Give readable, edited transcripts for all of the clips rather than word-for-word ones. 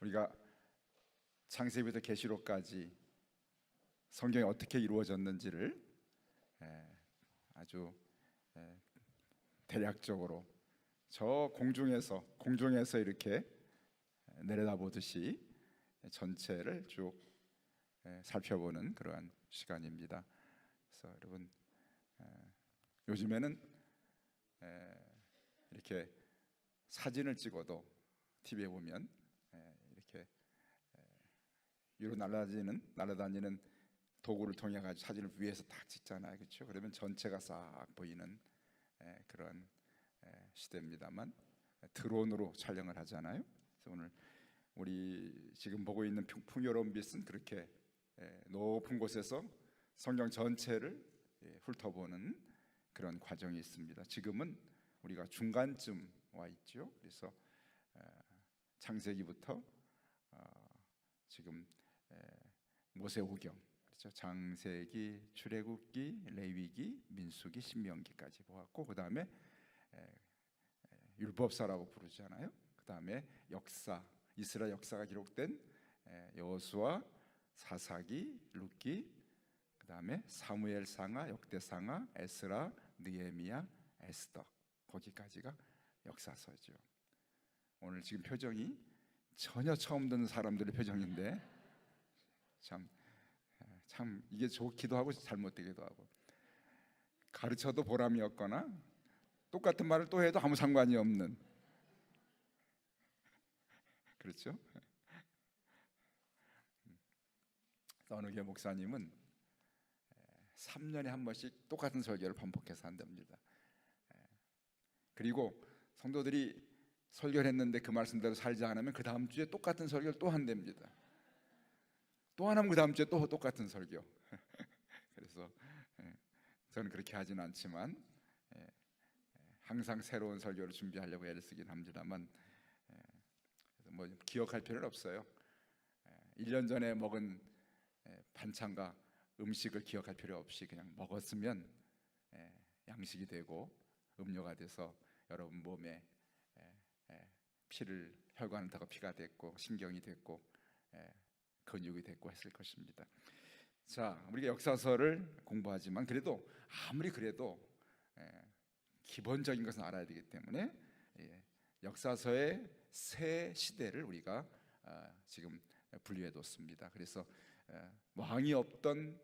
우리가 창세기부터 계시록까지 성경이 어떻게 이루어졌는지를 아주 대략적으로 저 공중에서 이렇게 내려다보듯이 전체를 쭉 살펴보는 그러한 시간입니다. 그래서 여러분, 요즘에는 이렇게 사진을 찍어도 TV에 보면 이렇게 위로 날아다니는 도구를 통해 가지고 사진을 위에서 딱 찍잖아요, 그렇죠? 그러면 전체가 싹 보이는 그런 시대입니다만, 드론으로 촬영을 하잖아요. 그래서 오늘 우리 지금 보고 있는 풍요로운 빛은 그렇게 높은 곳에서 성경 전체를 훑어보는 그런 과정이 있습니다. 지금은 우리가 중간쯤 와 있죠. 그래서 창세기부터 지금 모세오경, 그렇죠? 장세기, 출애굽기, 레위기, 민수기, 신명기까지 보았고, 그 다음에 율법사라고 부르잖아요. 그 다음에 역사, 이스라엘 역사가 기록된 여호수아, 사사기, 룻기, 그 다음에 사무엘상하, 역대상하, 에스라, 느헤미야, 에스더, 거기까지가 역사서죠. 오늘 지금 표정이 전혀 처음 듣는 사람들의 표정인데 참 이게 좋기도 하고 잘못되기도 하고, 가르쳐도 보람이 없거나 똑같은 말을 또 해도 아무 상관이 없는, 그렇죠? 어느 교회 목사님은 3년에 한 번씩 똑같은 설교를 반복해서 한답니다. 그리고 성도들이 설교를 했는데 그 말씀대로 살지 않으면 그 다음 주에 똑같은 설교를 또 한답니다. 또 하나면 그 다음 주에 또 똑같은 설교. 그래서 저는 그렇게 하지는 않지만 항상 새로운 설교를 준비하려고 애를 쓰긴 합니다만, 뭐 기억할 필요는 없어요. 1년 전에 먹은 반찬과 음식을 기억할 필요 없이 그냥 먹었으면 양식이 되고 음료가 돼서 여러분 몸에 피를, 혈관을 타고 피가 됐고 신경이 됐고 근육이 됐고 했을 것입니다. 자, 우리가 역사서를 공부하지만 그래도 아무리 그래도 기본적인 것은 알아야 되기 때문에 역사서의 세 시대를 우리가 지금 분류해 뒀습니다. 그래서 왕이 없던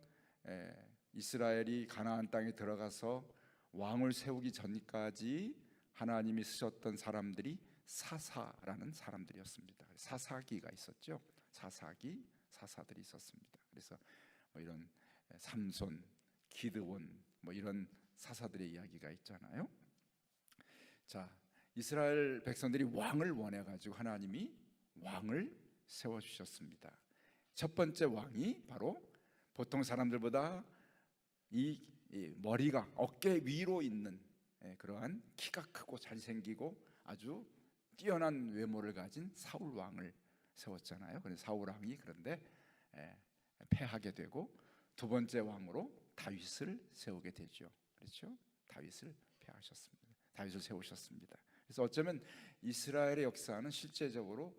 이스라엘이 가나안 땅에 들어가서 왕을 세우기 전까지 하나님이 쓰셨던 사람들이 사사라는 사람들이었습니다. 사사기가 있었죠. 사사들이 있었습니다. 그래서 뭐 이런 삼손, 기드온, 뭐 이런 사사들의 이야기가 있잖아요. 자, 이스라엘 백성들이 왕을 원해 가지고 하나님이 왕을 세워 주셨습니다. 첫 번째 왕이 바로 보통 사람들보다 이 머리가 어깨 위로 있는 그러한 키가 크고 잘생기고 아주 뛰어난 외모를 가진 사울 왕을 세웠잖아요. 그래서 사울 왕이 그런데 패하게 되고 두 번째 왕으로 다윗을 세우게 되죠. 그렇죠? 다윗을 패하셨습니다. 다윗을 세우셨습니다. 그래서 어쩌면 이스라엘의 역사는 실제적으로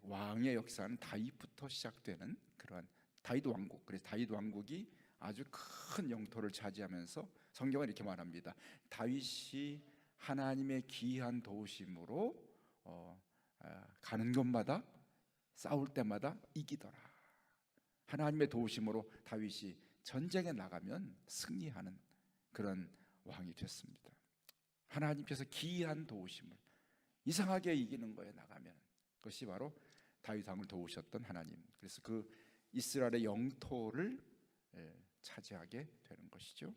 왕의 역사는 다윗부터 시작되는 그러한 다윗 왕국. 그래서 다윗 왕국이 아주 큰 영토를 차지하면서 성경은 이렇게 말합니다. 다윗이 하나님의 기이한 도우심으로 가는 곳마다 싸울 때마다 이기더라. 하나님의 도우심으로 다윗이 전쟁에 나가면 승리하는 그런 왕이 됐습니다. 하나님께서 기이한 도우심을, 이상하게 이기는 거에 나가면 그것이 바로 다윗 왕을 도우셨던 하나님. 그래서 그 이스라엘의 영토를 차지하게 되는 것이죠.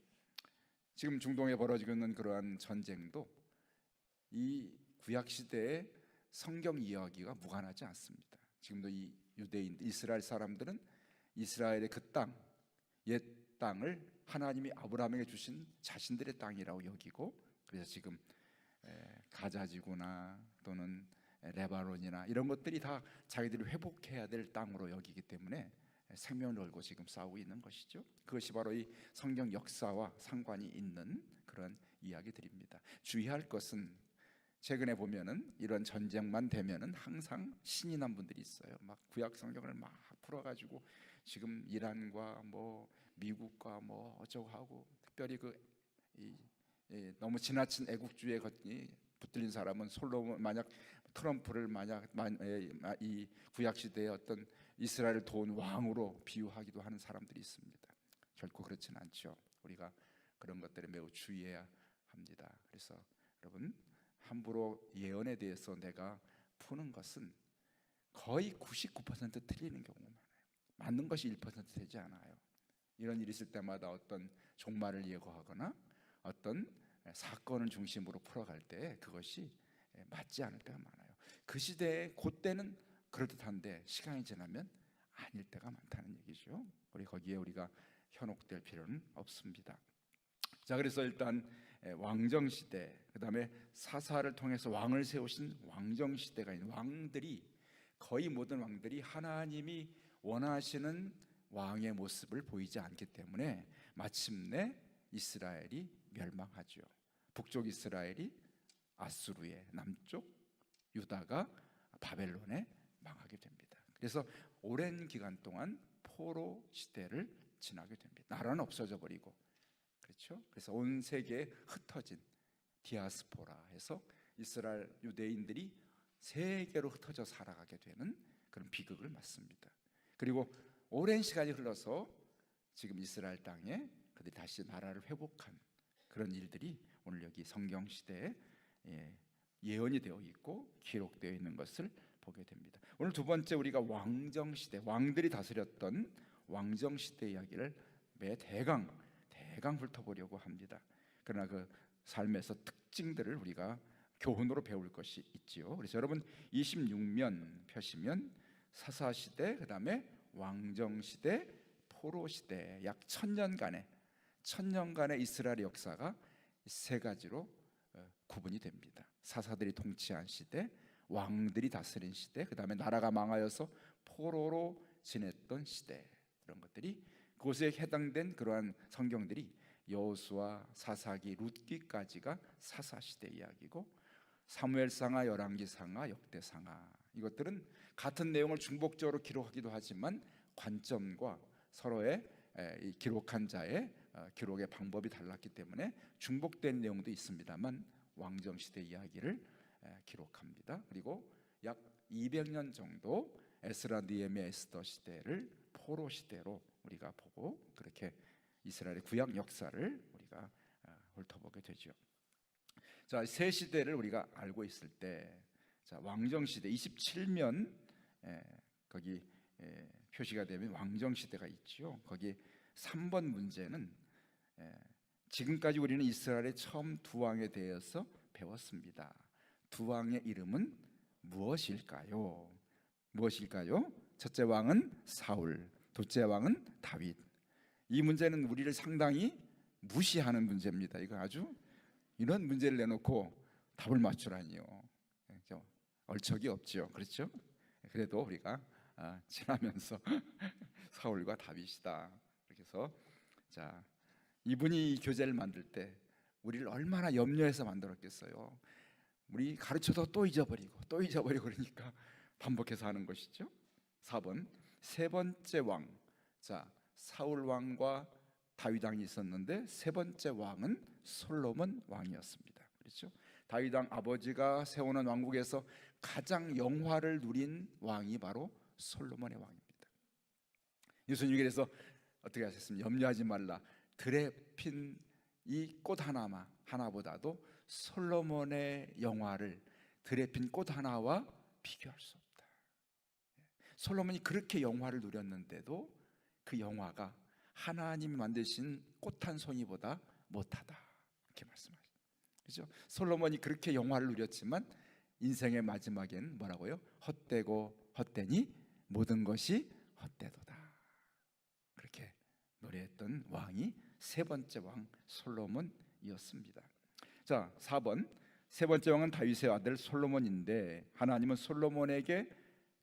지금 중동에 벌어지고 있는 그러한 전쟁도 이 구약 시대의 성경 이야기가 무관하지 않습니다. 지금도 이 유대인, 이스라엘 사람들은 이스라엘의 그 땅, 옛 땅을 하나님이 아브라함에게 주신 자신들의 땅이라고 여기고, 그래서 지금 가자지구나 또는 레바논이나 이런 것들이 다 자기들이 회복해야 될 땅으로 여기기 때문에 생명을 걸고 지금 싸우고 있는 것이죠. 그것이 바로 이 성경 역사와 상관이 있는 그런 이야기들입니다. 주의할 것은 최근에 보면은 이런 전쟁만 되면은 항상 신이 난 분들이 있어요. 막 구약 성경을 막 풀어가지고 지금 이란과 뭐 미국과 뭐 어쩌고 하고, 특별히 너무 지나친 애국주의에 붙들린 사람은 솔로몬, 만약 트럼프를 이 구약 시대의 어떤 이스라엘 도운 왕으로 비유하기도 하는 사람들이 있습니다. 결코 그렇지는 않죠. 우리가 그런 것들에 매우 주의해야 합니다. 그래서 여러분, 함부로 예언에 대해서 내가 푸는 것은 거의 99% 틀리는 경우가 많아요. 맞는 것이 1% 되지 않아요. 이런 일이 있을 때마다 어떤 종말을 예고하거나 어떤 사건을 중심으로 풀어갈 때 그것이 맞지 않을 때가 많아요. 그 시대에 그때는 그럴듯한데 시간이 지나면 아닐 때가 많다는 얘기죠. 거기에 우리가 현혹될 필요는 없습니다. 자, 그래서 일단 왕정 시대, 그다음에 사사를 통해서 왕을 세우신 왕정 시대가 있는 왕들이, 거의 모든 왕들이 하나님이 원하시는 왕의 모습을 보이지 않기 때문에 마침내 이스라엘이 멸망하죠. 북쪽 이스라엘이 아수르에, 남쪽 유다가 바벨론에 망하게 됩니다. 그래서 오랜 기간 동안 포로 시대를 지나게 됩니다. 나라는 없어져 버리고, 그렇죠? 그래서 온 세계에 흩어진 디아스포라 해서 이스라엘 유대인들이 세계로 흩어져 살아가게 되는 그런 비극을 맞습니다. 그리고 오랜 시간이 흘러서 지금 이스라엘 땅에 그들이 다시 나라를 회복한 그런 일들이 오늘 여기 성경 시대에 예언이 되어 있고 기록되어 있는 것을 보게 됩니다. 오늘 두 번째, 우리가 왕정 시대, 왕들이 다스렸던 왕정 시대 이야기를 대강 훑어보려고 합니다. 그러나 그 삶에서 특징들을 우리가 교훈으로 배울 것이 있지요. 그래서 여러분 26면 펴시면 사사 시대, 그다음에 왕정 시대, 포로 시대, 약 1000년간의 이스라엘의 역사가 세 가지로 구분이 됩니다. 사사들이 통치한 시대, 왕들이 다스린 시대, 그다음에 나라가 망하여서 포로로 지냈던 시대, 이런 것들이 그곳에 해당된 그러한 성경들이 여호수아, 사사기, 룻기까지가 사사 시대 이야기고, 사무엘상하, 열왕기상하, 역대상하, 이것들은 같은 내용을 중복적으로 기록하기도 하지만 관점과 서로의 기록한 자의 기록의 방법이 달랐기 때문에 중복된 내용도 있습니다만 왕정 시대 이야기를 기록합니다. 그리고 약 200년 정도 에스라, 느헤미야, 에스더 시대를 포로 시대로 우리가 보고, 그렇게 이스라엘의 구약 역사를 우리가 훑어보게 되죠. 자, 세 시대를 우리가 알고 있을 때, 자, 왕정 시대 27면 거기 표시가 되면 왕정 시대가 있죠. 거기 3번 문제는 지금까지 우리는 이스라엘의 처음 두 왕에 대해서 배웠습니다. 두 왕의 이름은 무엇일까요? 첫째 왕은 사울, 둘째 왕은 다윗. 이 문제는 우리를 상당히 무시하는 문제입니다. 이거 아주 이런 문제를 내놓고 답을 맞추라니요. 얼척이 없죠. 그렇죠? 그래도 우리가 지나면서 사울과 다윗이다. 그렇게 해서, 자, 이분이 이 교재를 만들 때 우리를 얼마나 염려해서 만들었겠어요. 우리 가르쳐도 또 잊어버리고 그러니까 반복해서 하는 것이죠. 4번, 세 번째 왕. 자, 사울 왕과 다윗 왕이 있었는데 세 번째 왕은 솔로몬 왕이었습니다. 그렇죠? 다윗 왕 아버지가 세우는 왕국에서 가장 영화를 누린 왕이 바로 솔로몬의 왕입니다. 예수님께서 어떻게 하셨습니까? 염려하지 말라. 들에 핀 이 꽃 하나보다도 솔로몬의 영화를 들에 핀 꽃 하나와 비교할 수 없다. 솔로몬이 그렇게 영화를 누렸는데도 그 영화가 하나님이 만드신 꽃 한 송이보다 못하다, 이렇게 말씀하십니다. 그렇죠? 솔로몬이 그렇게 영화를 누렸지만 인생의 마지막에는 뭐라고요? 헛되고 헛되니 모든 것이 헛되도다. 그렇게 노래했던 왕이 세 번째 왕 솔로몬이었습니다. 자, 4번, 세 번째 왕은 다윗의 아들 솔로몬인데 하나님은 솔로몬에게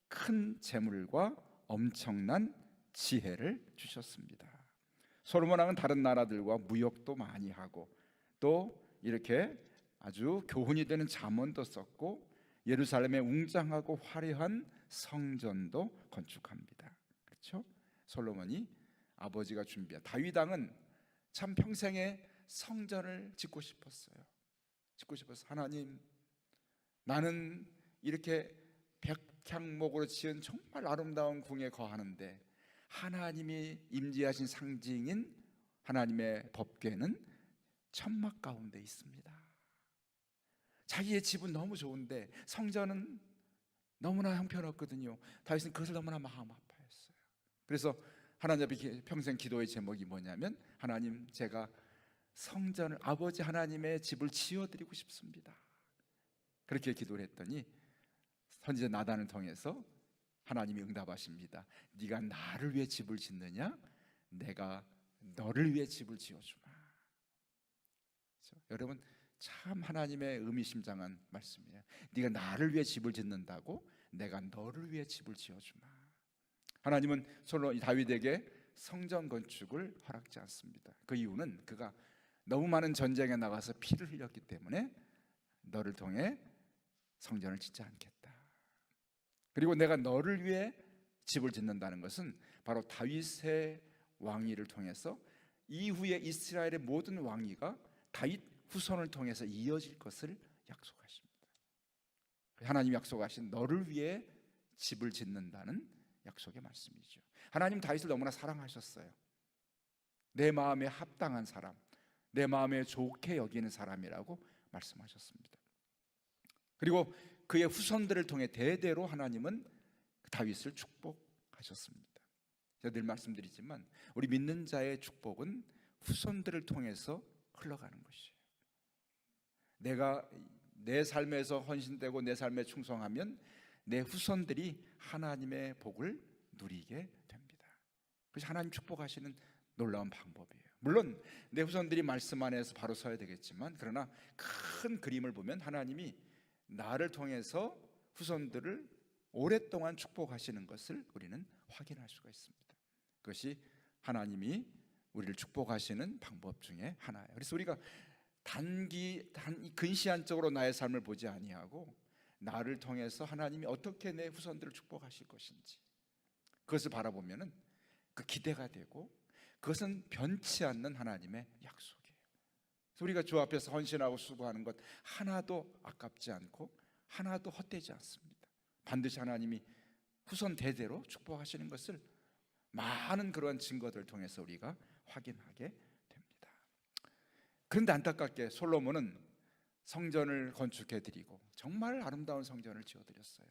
큰 재물과 엄청난 지혜를 주셨습니다. 솔로몬 왕은 다른 나라들과 무역도 많이 하고 또 이렇게 아주 교훈이 되는 잠언도 썼고 예루살렘에 웅장하고 화려한 성전도 건축합니다. 그렇죠? 솔로몬이 아버지가 준비한 다윗 왕은 참 평생에 성전을 짓고 싶었어요. 하나님, 나는 이렇게 백향목으로 지은 정말 아름다운 궁에 거하는데 하나님이 임재하신 상징인 하나님의 법궤는 천막 가운데 있습니다. 자기의 집은 너무 좋은데 성전은 너무나 형편없거든요. 다윗은 그것을 너무나 마음 아파했어요. 그래서 하나님 앞에 평생 기도의 제목이 뭐냐면, 하나님, 제가 성전을, 아버지 하나님의 집을 지어드리고 싶습니다. 그렇게 기도를 했더니 선지자 나단을 통해서 하나님이 응답하십니다. 네가 나를 위해 집을 짓느냐? 내가 너를 위해 집을 지어주마. 그렇죠? 여러분, 참 하나님의 의미심장한 말씀이에요. 네가 나를 위해 집을 짓는다고? 내가 너를 위해 집을 지어주마. 하나님은 솔로 다윗에게 성전 건축을 허락지 않습니다. 그 이유는 그가 너무 많은 전쟁에 나가서 피를 흘렸기 때문에 너를 통해 성전을 짓지 않겠다. 그리고 내가 너를 위해 집을 짓는다는 것은 바로 다윗의 왕위를 통해서 이후에 이스라엘의 모든 왕위가 다윗 후손을 통해서 이어질 것을 약속하십니다. 하나님 약속하신 너를 위해 집을 짓는다는 약속의 말씀이죠. 하나님 다윗을 너무나 사랑하셨어요. 내 마음에 합당한 사람, 내 마음에 좋게 여기는 사람이라고 말씀하셨습니다. 그리고 그의 후손들을 통해 대대로 하나님은 다윗을 축복하셨습니다. 제가 늘 말씀드리지만 우리 믿는 자의 축복은 후손들을 통해서 흘러가는 것이에요. 내가 내 삶에서 헌신되고 내 삶에 충성하면 내 후손들이 하나님의 복을 누리게 됩니다. 그래서 하나님 축복하시는 놀라운 방법이에요. 물론 내 후손들이 말씀 안에서 바로 서야 되겠지만, 그러나 큰 그림을 보면 하나님이 나를 통해서 후손들을 오랫동안 축복하시는 것을 우리는 확인할 수가 있습니다. 그것이 하나님이 우리를 축복하시는 방법 중에 하나예요. 그래서 우리가 근시안적으로 나의 삶을 보지 아니하고 나를 통해서 하나님이 어떻게 내 후손들을 축복하실 것인지 그것을 바라보면은 그 기대가 되고, 그것은 변치 않는 하나님의 약속이에요. 그래서 우리가 주 앞에서 헌신하고 수고하는 것 하나도 아깝지 않고 하나도 헛되지 않습니다. 반드시 하나님이 후손 대대로 축복하시는 것을 많은 그러한 증거들을 통해서 우리가 확인하게 됩니다. 그런데 안타깝게 솔로몬은 성전을 건축해 드리고 정말 아름다운 성전을 지어 드렸어요.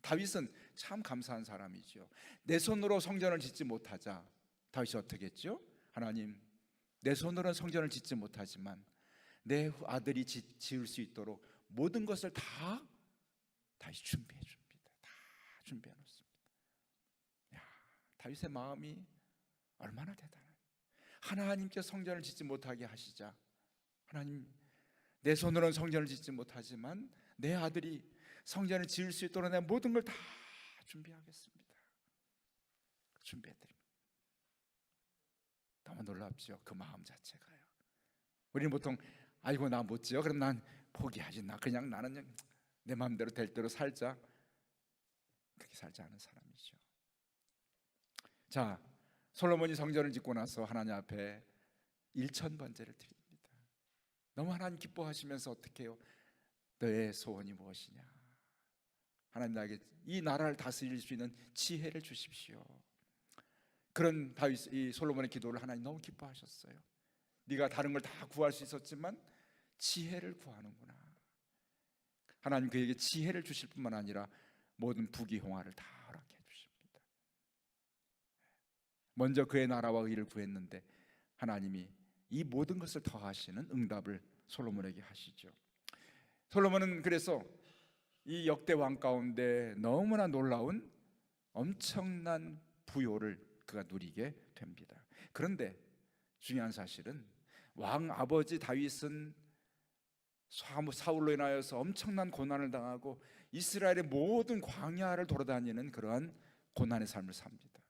다윗은 참 감사한 사람이죠. 내 손으로 성전을 짓지 못하자 다윗이 어떻게 했죠? 하나님, 내 손으로는 성전을 짓지 못하지만 내 아들이 지을 수 있도록 모든 것을 다 다시 준비해 줍니다. 다 준비해 놓습니다. 야, 다윗의 마음이 얼마나 대단해요. 하나님께 성전을 짓지 못하게 하시자, 하나님, 내 손으로는 성전을 짓지 못하지만 내 아들이 성전을 지을 수 있도록 내가 모든 걸 다 준비하겠습니다. 준비해드립니다. 너무 놀랍죠, 그 마음 자체가요. 우리는 보통 아이고 나 못 지어, 그럼 난 포기하지, 나는 내 마음대로 될 대로 살자, 그렇게 살지 않은 사람이죠. 자, 솔로몬이 성전을 짓고 나서 하나님 앞에 일천번제를 드립니다. 너무 하나님 기뻐하시면서 어떻게 해요? 너의 소원이 무엇이냐? 하나님, 나에게 이 나라를 다스릴 수 있는 지혜를 주십시오. 그런 이 솔로몬의 기도를 하나님 너무 기뻐하셨어요. 네가 다른 걸 다 구할 수 있었지만 지혜를 구하는구나. 하나님 그에게 지혜를 주실 뿐만 아니라 모든 부귀영화를 다 허락해 주십니다. 먼저 그의 나라와 의를 구했는데 하나님이 이 모든 것을 더하시는 응답을 솔로몬에게 하시죠. 솔로몬은 그래서 이 역대 왕 가운데 너무나 놀라운 엄청난 부요를 그가 누리게 됩니다. 그런데 중요한 사실은 왕 아버지 다윗은 사울로 인하여서 엄청난 고난을 당하고 이스라엘의 모든 광야를 돌아다니는 그러한 고난의 삶을 삽니다.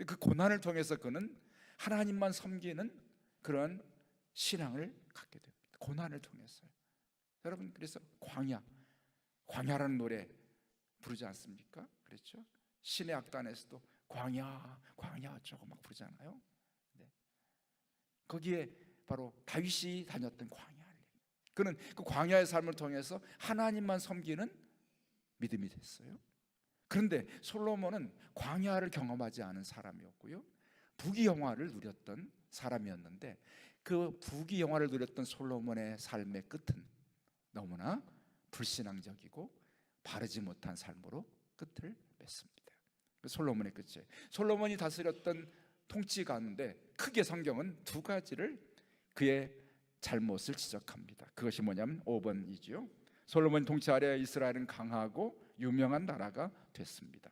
그 고난을 통해서 그는 하나님만 섬기는 그러한 신앙을 갖게 됩니다. 고난을 통해서요. 여러분, 그래서 광야라는 노래 부르지 않습니까? 그렇죠? 신의 악단에서도 광야 어쩌고 막 부르잖아요. 네. 거기에 바로 다윗이 다녔던 광야. 그는 그 광야의 삶을 통해서 하나님만 섬기는 믿음이 됐어요. 그런데 솔로몬은 광야를 경험하지 않은 사람이었고요, 부귀영화를 누렸던 사람이었는데, 그 부귀영화를 누렸던 솔로몬의 삶의 끝은 너무나 불신앙적이고 바르지 못한 삶으로 끝을 맺습니다. 솔로몬의 끝이에요. 솔로몬이 다스렸던 통치 가운데 크게 성경은 두 가지를 그의 잘못을 지적합니다. 그것이 뭐냐면 5번이지요. 솔로몬 통치 아래 이스라엘은 강하고 유명한 나라가 됐습니다.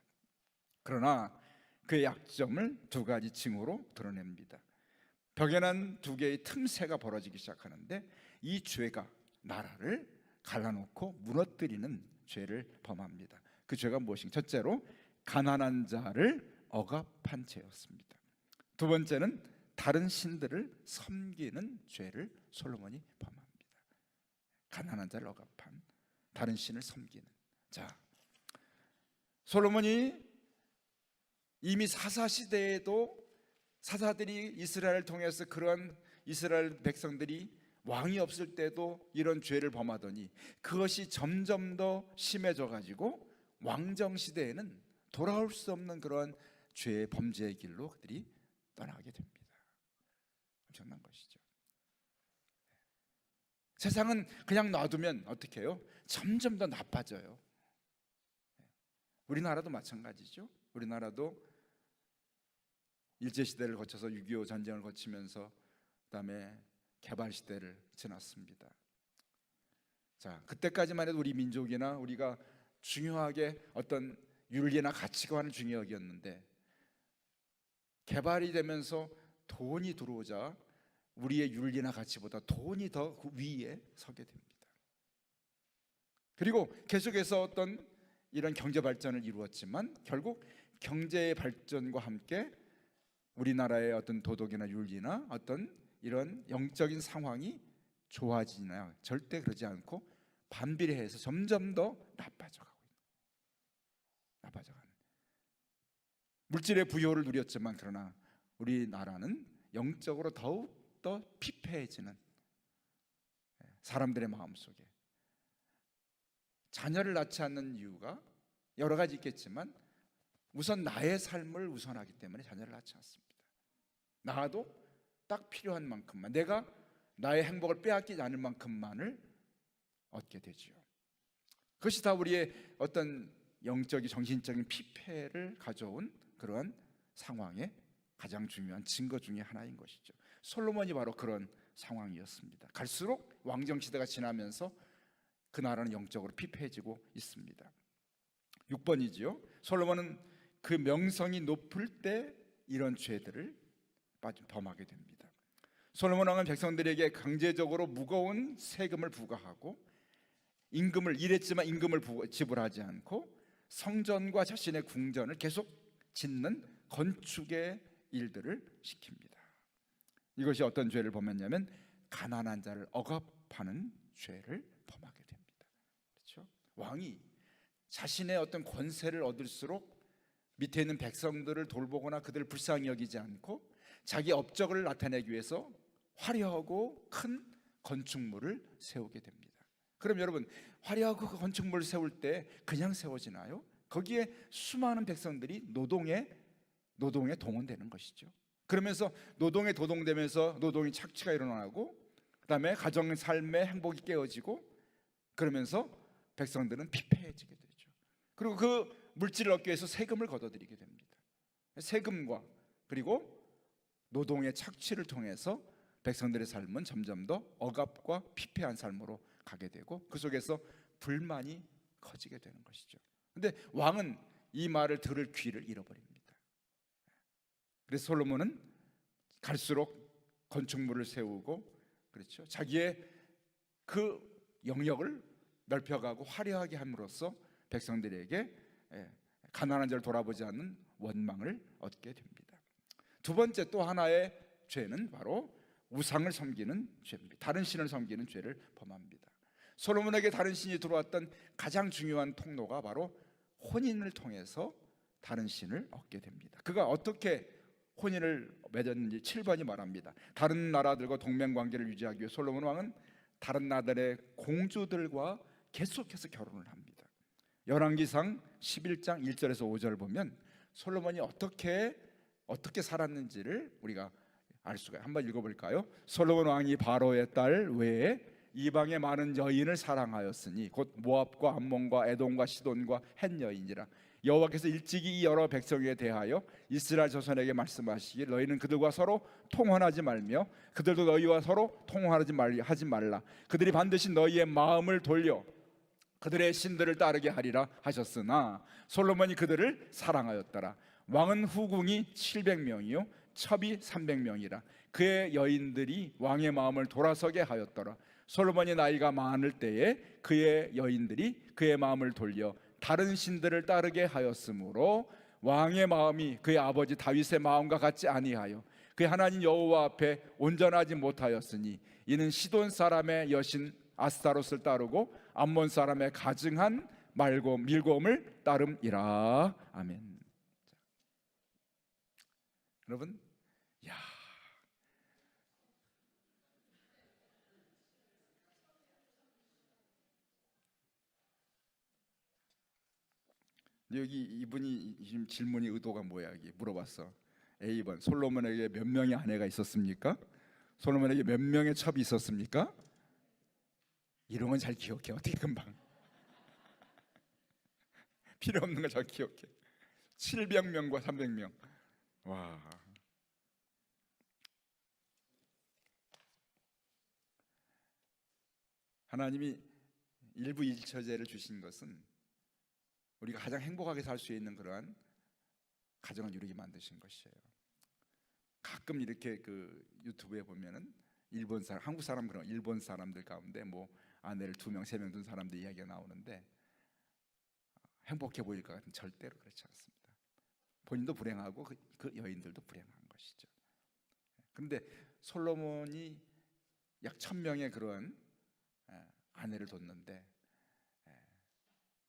그러나 그의 약점을 두 가지 징후로 드러냅니다. 벽에 난 두 개의 틈새가 벌어지기 시작하는데, 이 죄가 나라를 갈라놓고 무너뜨리는 죄를 범합니다. 그 죄가 무엇인가? 첫째로 가난한 자를 억압한 죄였습니다. 두 번째는 다른 신들을 섬기는 죄를 솔로몬이 범합니다. 가난한 자를 억압한, 다른 신을 섬기는. 자, 솔로몬이 이미 사사시대에도 사사들이 이스라엘을 통해서, 그런 이스라엘 백성들이 왕이 없을 때도 이런 죄를 범하더니 그것이 점점 더 심해져 가지고 왕정시대에는 돌아올 수 없는 그런 죄의 범죄의 길로 그들이 떠나게 됩니다. 엄청난 것이죠. 세상은 그냥 놔두면 어떻게 해요? 점점 더 나빠져요. 우리나라도 마찬가지죠. 우리나라도 일제시대를 거쳐서 6.25 전쟁을 거치면서 그다음에 개발시대를 지났습니다. 자, 그때까지만 해도 우리 민족이나 우리가 중요하게 어떤 윤리나 가치관을 중요히 여겼는데, 개발이 되면서 돈이 들어오자 우리의 윤리나 가치보다 돈이 더 위에 서게 됩니다. 그리고 계속해서 어떤 이런 경제 발전을 이루었지만 결국 경제의 발전과 함께 우리나라의 어떤 도덕이나 윤리나 어떤 이런 영적인 상황이 좋아지나요? 절대 그러지 않고 반비례해서 점점 더 나빠져가는. 물질의 부여를 누렸지만 그러나 우리나라는 영적으로 더욱 더 피폐해지는, 사람들의 마음속에 자녀를 낳지 않는 이유가 여러 가지 있겠지만 우선 나의 삶을 우선하기 때문에 자녀를 낳지 않습니다. 나도 딱 필요한 만큼만, 내가 나의 행복을 빼앗기지 않을 만큼만을 얻게 되지요. 그것이 다 우리의 어떤 영적인 정신적인 피폐를 가져온 그러한 상황의 가장 중요한 증거 중에 하나인 것이죠. 솔로몬이 바로 그런 상황이었습니다. 갈수록 왕정시대가 지나면서 그 나라는 영적으로 피폐해지고 있습니다. 6번이지요. 솔로몬은 그 명성이 높을 때 이런 죄들을 범하게 됩니다. 솔로몬 왕은 백성들에게 강제적으로 무거운 세금을 부과하고, 임금을 일했지만 임금을 지불하지 않고 성전과 자신의 궁전을 계속 짓는 건축의 일들을 시킵니다. 이것이 어떤 죄를 범했냐면 가난한 자를 억압하는 죄를 범하게 됩니다. 그렇죠? 왕이 자신의 어떤 권세를 얻을수록 밑에 있는 백성들을 돌보거나 그들을 불쌍히 여기지 않고 자기 업적을 나타내기 위해서 화려하고 큰 건축물을 세우게 됩니다. 그럼 여러분, 화려하고 그 건축물을 세울 때 그냥 세워지나요? 거기에 수많은 백성들이 노동에 동원되는 것이죠. 그러면서 노동에 도동되면서 노동의 착취가 일어나고, 그 다음에 가정 삶의 행복이 깨어지고, 그러면서 백성들은 피폐해지게 되죠. 그리고 그 물질을 얻기 위해서 세금을 걷어들이게 됩니다. 세금과 그리고 노동의 착취를 통해서 백성들의 삶은 점점 더 억압과 피폐한 삶으로 가게 되고, 그 속에서 불만이 커지게 되는 것이죠. 그런데 왕은 이 말을 들을 귀를 잃어버립니다. 그래서 솔로몬은 갈수록 건축물을 세우고, 그렇죠, 자기의 그 영역을 넓혀가고 화려하게 함으로써 백성들에게 가난한 자를 돌아보지 않는 원망을 얻게 됩니다. 두 번째 또 하나의 죄는 바로 우상을 섬기는 죄입니다. 다른 신을 섬기는 죄를 범합니다. 솔로몬에게 다른 신이 들어왔던 가장 중요한 통로가 바로 혼인을 통해서 다른 신을 얻게 됩니다. 그가 어떻게 혼인을 맺었는지 7번이 말합니다. 다른 나라들과 동맹 관계를 유지하기 위해 솔로몬 왕은 다른 나라들의 공주들과 계속해서 결혼을 합니다. 열왕기상 11장 1절에서 5절 보면 솔로몬이 어떻게 살았는지를 우리가 알 수가 있어요. 한번 읽어볼까요? 솔로몬 왕이 바로의 딸 외에 이방의 많은 여인을 사랑하였으니 곧 모압과 암몬과 에돔과 시돈과 헷 여인이라. 여호와께서 일찍이 이 여러 백성에 대하여 이스라엘 자손에게 말씀하시길 너희는 그들과 서로 통혼하지 말며 그들도 너희와 서로 통혼하지 말라. 그들이 반드시 너희의 마음을 돌려 그들의 신들을 따르게 하리라 하셨으나 솔로몬이 그들을 사랑하였더라. 왕은 후궁이 700명이요 첩이 300명이라. 그의 여인들이 왕의 마음을 돌아서게 하였더라. 솔로몬이 나이가 많을 때에 그의 여인들이 그의 마음을 돌려 다른 신들을 따르게 하였으므로 왕의 마음이 그의 아버지 다윗의 마음과 같지 아니하여 그의 하나님 여호와 앞에 온전하지 못하였으니 이는 시돈 사람의 여신 아스타롯을 따르고 암몬 사람의 가증한 밀곰을 따름이라. 아멘. 여러분, 야, 여기 이분이 지금 질문이 의도가 뭐야? 이게 물어봤어. A번 솔로몬에게 몇 명의 아내가 있었습니까? 솔로몬에게 몇 명의 첩이 있었습니까? 이런 건 잘 기억해. 어떻게 금방 필요 없는 거 잘 기억해. 700명과 300명. 와. 하나님이 일부 일처제를 주신 것은 우리가 가장 행복하게 살 수 있는 그러한 가정을 이루게 만드신 것이에요. 가끔 이렇게 그 유튜브에 보면은 일본 사람, 한국 사람 그런 일본 사람들 가운데 뭐 아내를 2명, 3명 둔 사람들 이야기가 나오는데 행복해 보일 것 같은 절대로 그렇지 않습니다. 본인도 불행하고 그 여인들도 불행한 것이죠. 그런데 솔로몬이 약 1000명의 그런 아내를 뒀는데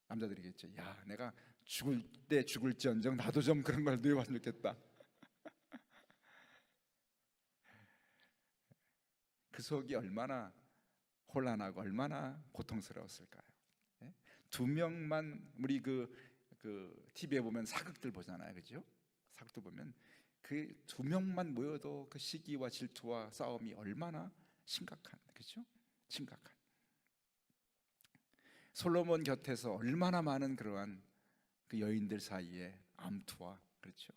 남자들이겠죠. 야, 내가 죽을 때 죽을지언정 나도 좀 그런 걸 누려봤으면 좋겠다. 그 속이 얼마나 혼란하고 얼마나 고통스러웠을까요? 2명만 우리 그 TV에 보면 사극들 보잖아요, 그죠? 사극들 보면 그 2명만 모여도 그 시기와 질투와 싸움이 얼마나 심각한, 그죠? 심각한. 솔로몬 곁에서 얼마나 많은 그러한 그 여인들 사이에 암투와, 그렇죠?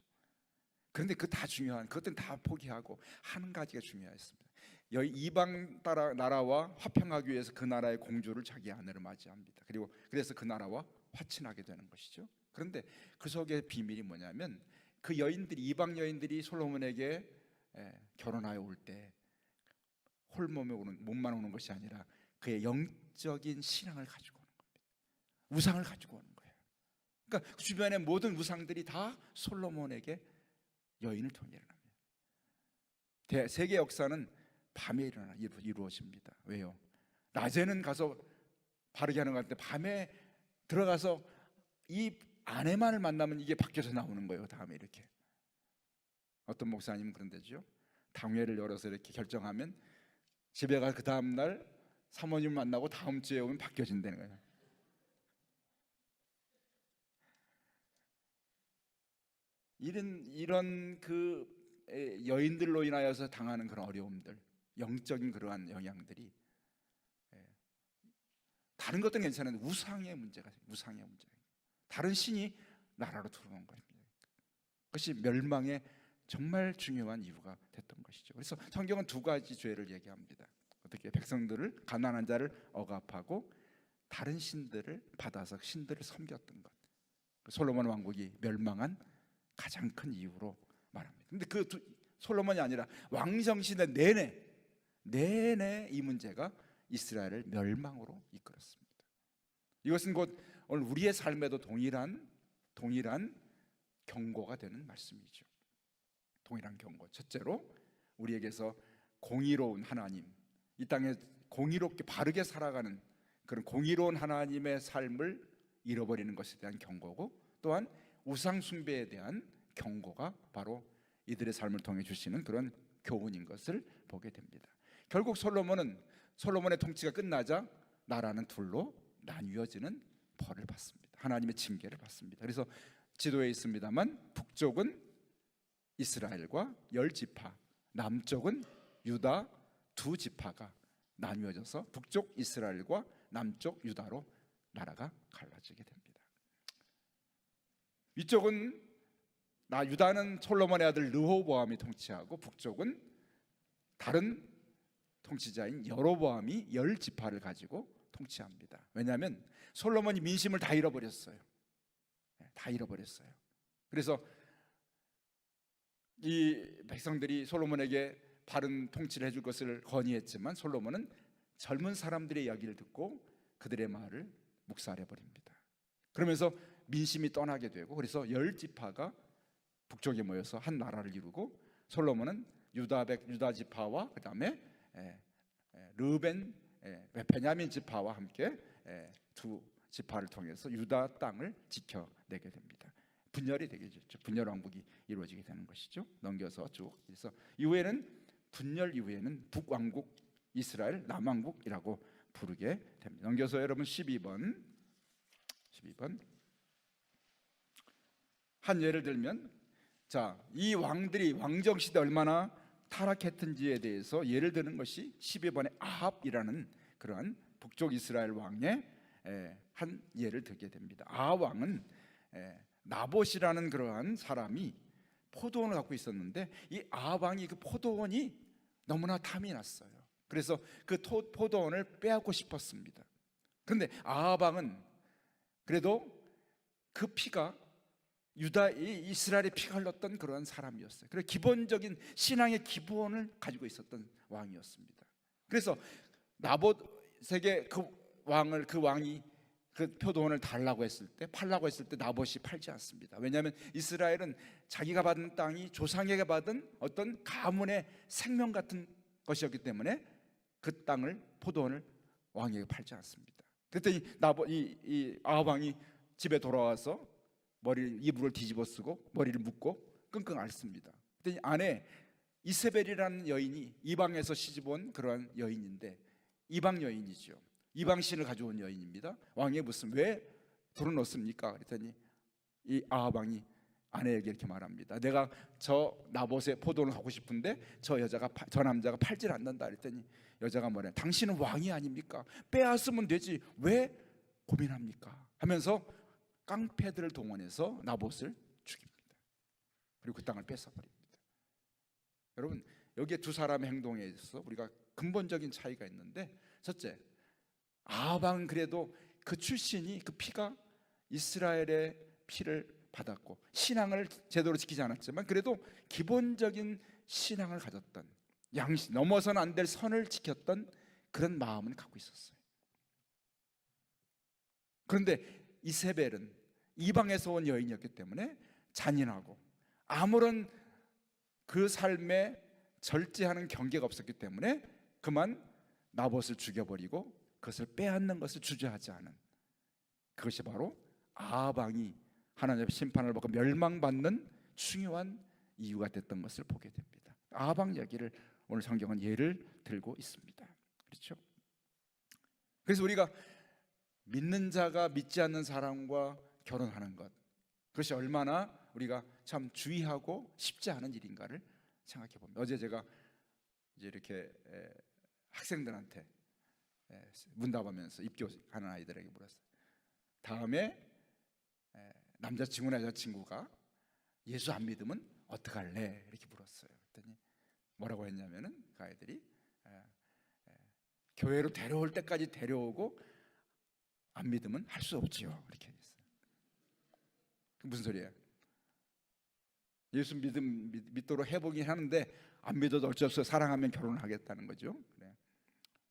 그런데 그 다 중요한 그것들은 다 포기하고 한 가지가 중요했습니다. 이방 나라와 화평하기 위해서 그 나라의 공주를 자기 아내로 맞이합니다. 그리고 그래서 그 나라와 화친하게 되는 것이죠. 그런데 그 속의 비밀이 뭐냐면 그 여인들이, 이방 여인들이 솔로몬에게 결혼하여 올 때 몸만 오는 것이 아니라 그의 영적인 신앙을 가지고 오는 겁니다. 우상을 가지고 오는 거예요. 그러니까 그 주변의 모든 우상들이 다 솔로몬에게 여인을 통해 일어납니다. 세계 역사는 밤에 이루어집니다. 왜요? 낮에는 가서 바르게 하는 것 같은데 밤에 들어가서 이 아내만을 만나면 이게 밖에서 나오는 거예요. 다음에 이렇게 어떤 목사님은 그런데죠. 당회를 열어서 이렇게 결정하면 집에 가 그 다음날 사모님 만나고 다음 주에 오면 바뀌어진다는 거예요. 이런 그 여인들로 인하여서 당하는 그런 어려움들, 영적인 그러한 영향들이 다른 것들은 괜찮은데 우상의 문제가 다른 신이 나라로 들어온 겁니다. 그것이 멸망의 정말 중요한 이유가 됐던 것이죠. 그래서 성경은 2가지 죄를 얘기합니다. 어떻게 백성들을, 가난한 자를 억압하고 다른 신들을 받아서 신들을 섬겼던 것. 솔로몬 왕국이 멸망한 가장 큰 이유로 말합니다. 근데 그 솔로몬이 아니라 왕정시대 내내 이 문제가 이스라엘을 멸망으로 이끌었습니다. 이것은 곧 오늘 우리의 삶에도 동일한 경고가 되는 말씀이죠. 동일한 경고. 첫째로 우리에게서 공의로운 하나님, 이 땅에 공의롭게 바르게 살아가는 그런 공의로운 하나님의 삶을 잃어버리는 것에 대한 경고고, 또한 우상 숭배에 대한 경고가 바로 이들의 삶을 통해 주시는 그런 교훈인 것을 보게 됩니다. 결국 솔로몬의 통치가 끝나자 나라는 둘로 나뉘어지는 벌을 받습니다. 하나님의 징계를 받습니다. 그래서 지도에 있습니다만 북쪽은 이스라엘과 10지파, 남쪽은 유다 2지파가 나뉘어져서 북쪽 이스라엘과 남쪽 유다로 나라가 갈라지게 됩니다. 위쪽은 유다는 솔로몬의 아들 르호보암이 통치하고, 북쪽은 다른 통치자인 여로보암이 10지파를 가지고 통치합니다. 왜냐하면 솔로몬이 민심을 다 잃어버렸어요. 다 잃어버렸어요. 그래서 이 백성들이 솔로몬에게 바른 통치를 해줄 것을 건의했지만 솔로몬은 젊은 사람들의 이야기를 듣고 그들의 말을 묵살해버립니다. 그러면서 민심이 떠나게 되고, 그래서 10지파가 북쪽에 모여서 한 나라를 이루고, 솔로몬은 유다 지파와 그 다음에 르벤, 베냐민 지파와 함께 2지파를 통해서 유다 땅을 지켜내게 됩니다. 분열이 되게 되죠. 분열 왕국이 이루어지게 되는 것이죠. 넘겨서 쭉. 그래서 분열 이후에는 북왕국 이스라엘, 남왕국이라고 부르게 됩니다. 넘겨서 여러분 12번 한 예를 들면, 자, 이 왕들이 왕정 시대 얼마나 타락했던지에 대해서 예를 드는 것이 12번의 아합이라는 그러한 북쪽 이스라엘 왕의 한 예를 들게 됩니다. 아합 왕은 나봇이라는 그러한 사람이 포도원을 갖고 있었는데, 이 아합 왕이 그 포도원이 너무나 탐이 났어요. 그래서 그 포도원을 빼앗고 싶었습니다. 그런데 아합 왕은 그래도 그 피가 이스라엘의 피가 흘렀던 그러한 사람이었어요. 그래서 기본적인 신앙의 기본을 가지고 있었던 왕이었습니다. 그래서 나봇에게 그 왕이 그 표도원을 팔라고 했을 때 나봇이 팔지 않습니다. 왜냐하면 이스라엘은 자기가 받은 땅이 조상에게 받은 어떤 가문의 생명 같은 것이었기 때문에 그 땅을, 포도원을 왕에게 팔지 않습니다. 그랬더니 이 아합 왕이 집에 돌아와서 이불을 뒤집어 쓰고 머리를 묶고 끙끙 앓습니다. 그랬더니 아내 이세벨이라는 여인이 이방에서 시집온 그러한 여인인데, 이방 여인이죠. 이방 신을 가져온 여인입니다. 왕에게 묻습니다. 왜 불을 넣습니까? 그랬더니 이 아합 왕이 아내에게 이렇게 말합니다. 내가 저 나봇의 포도를 갖고 싶은데 저 남자가 팔질 않는다. 그랬더니 여자가 뭐래? 당신은 왕이 아닙니까? 빼앗으면 되지 왜 고민합니까? 하면서 깡패들을 동원해서 나봇을 죽입니다. 그리고 그 땅을 뺏어버립니다. 여러분, 여기에 두 사람의 행동에 있어서 우리가 근본적인 차이가 있는데, 첫째, 아합 왕은 그래도 그 출신이, 그 피가 이스라엘의 피를 받았고 신앙을 제대로 지키지 않았지만 그래도 기본적인 신앙을 가졌던, 넘어서는 안 될 선을 지켰던 그런 마음은 갖고 있었어요. 그런데 이세벨은 이방에서 온 여인이었기 때문에 잔인하고 아무런 그 삶에 절제하는 경계가 없었기 때문에 그만 나봇을 죽여버리고 그것을 빼앗는 것을 주저하지 않은, 그것이 바로 아합 왕이 하나님의 심판을 받고 멸망받는 중요한 이유가 됐던 것을 보게 됩니다. 아합 왕 이야기를 오늘 성경은 예를 들고 있습니다. 그렇죠? 그래서 우리가 믿는 자가 믿지 않는 사람과 결혼하는 것, 그것이 얼마나 우리가 참 주의하고 쉽지 않은 일인가를 생각해 봅니다. 어제 제가 이제 이렇게 학생들한테 문답하면서 입교하는 아이들에게 물었어요. 다음에 남자친구나 여자친구가 예수 안 믿으면 어떡할래? 이렇게 물었어요. 그랬더니 뭐라고 했냐면은 그 아이들이 교회로 데려올 때까지 데려오고 안 믿으면 할 수 없지요. 이렇게 했어요. 무슨 소리예요? 예수 믿도록 해보긴 하는데 안 믿어도 어쩔 수 없어, 사랑하면 결혼을 하겠다는 거죠. 그래.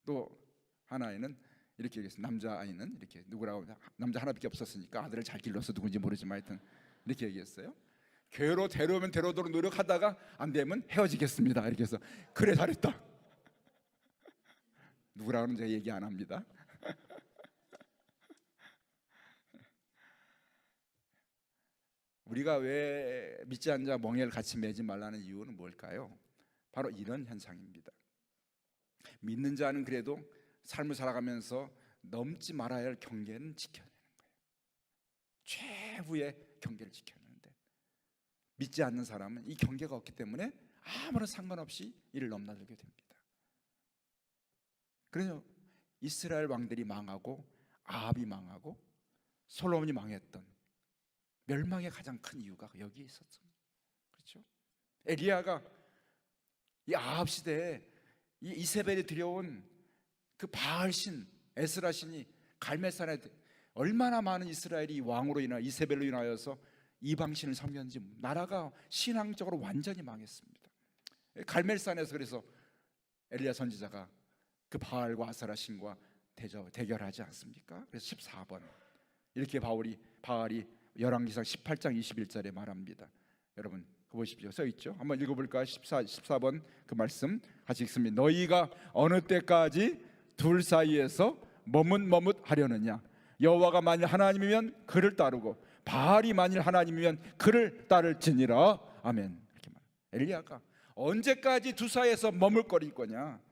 또 하나는 이렇게 얘기했어요. 남자아이는 이렇게, 누구라고, 남자 하나밖에 없었으니까 아들을 잘 길러서 누군지 모르지만 하여튼 이렇게 얘기했어요. 교회로 데려오면 데려오도록 노력하다가 안 되면 헤어지겠습니다. 이렇게 해서 그래 잘했다. 누구라고는 제가 얘기 안 합니다. 우리가 왜 믿지 않는 자 멍에를 같이 매지 말라는 이유는 뭘까요? 바로 이런 현상입니다. 믿는 자는 그래도 삶을 살아가면서 넘지 말아야 할 경계는 지켜내는 거예요. 최후의 경계를 지켜내는데, 믿지 않는 사람은 이 경계가 없기 때문에 아무런 상관없이 이를 넘나들게 됩니다. 그래서 이스라엘 왕들이 망하고 아합이 망하고 솔로몬이 망했던 멸망의 가장 큰 이유가 여기에 있었죠. 그렇죠? 엘리야가 이 아합 시대에 이 이세벨이 들여온 그 바알신 에스라신이 갈멜산에 얼마나 많은 이스라엘이 왕으로 인하여 이세벨로 인하여서 이방신을 섬겼는지 나라가 신앙적으로 완전히 망했습니다. 갈멜산에서 그래서 엘리야 선지자가 그 바알과 아세라신과 대결하지 않습니까? 그래서 14번 이렇게 바알이 열왕기상 18장 21절에 말합니다. 여러분 보십시오. 써 있죠. 한번 읽어볼까요? 14번 그 말씀 같이 읽습니다. 너희가 어느 때까지 둘 사이에서 머뭇머뭇하려느냐? 여호와가 만일 하나님이면 그를 따르고 바알이 만일 하나님이면 그를 따를지니라. 아멘. 이렇게 말. 엘리야가 언제까지 두 사이에서 머물거릴 거냐?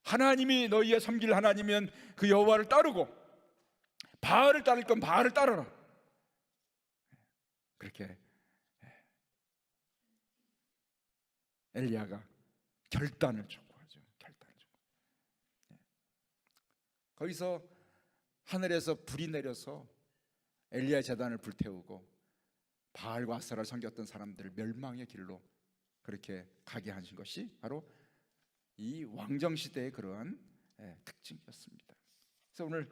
하나님이 너희의 섬길 하나님이면 그 여호와를 따르고 바알을 따를 건 바알을 따르라. 그렇게 엘리야가 결단을 촉구하죠. 결단을 촉구. 거기서 하늘에서 불이 내려서 엘리야 제단을 불태우고 바알과 아세라를 섬겼던 사람들을 멸망의 길로 그렇게 가게 하신 것이 바로 이 왕정 시대의 그러한 특징이었습니다. 그래서 오늘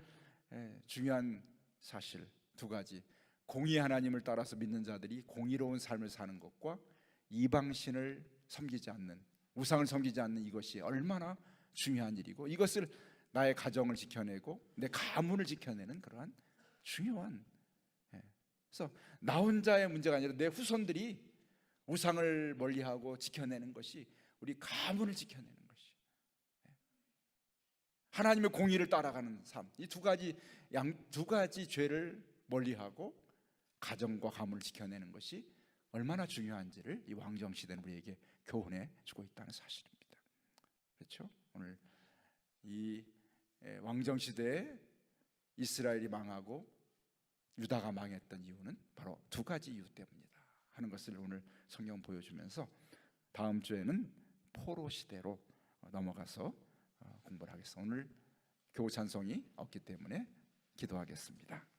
중요한 사실 두 가지, 공의 하나님을 따라서 믿는 자들이 공의로운 삶을 사는 것과 이방신을 섬기지 않는, 우상을 섬기지 않는 이것이 얼마나 중요한 일이고, 이것을 나의 가정을 지켜내고 내 가문을 지켜내는 그러한 중요한, 그래서 나 혼자의 문제가 아니라 내 후손들이 우상을 멀리하고 지켜내는 것이 우리 가문을 지켜내는 것이, 하나님의 공의를 따라가는 삶, 이 두 가지 죄를 멀리하고 가정과 가문을 지켜내는 것이 얼마나 중요한지를 이 왕정 시대는 우리에게 교훈해 주고 있다는 사실입니다. 그렇죠? 오늘 이 왕정 시대에 이스라엘이 망하고 유다가 망했던 이유는 바로 두 가지 이유 때문이다 하는 것을 오늘 성경은 보여주면서, 다음 주에는 포로 시대로 넘어가서 공부를 하겠습니다. 오늘 교우 찬송이 없기 때문에 기도하겠습니다.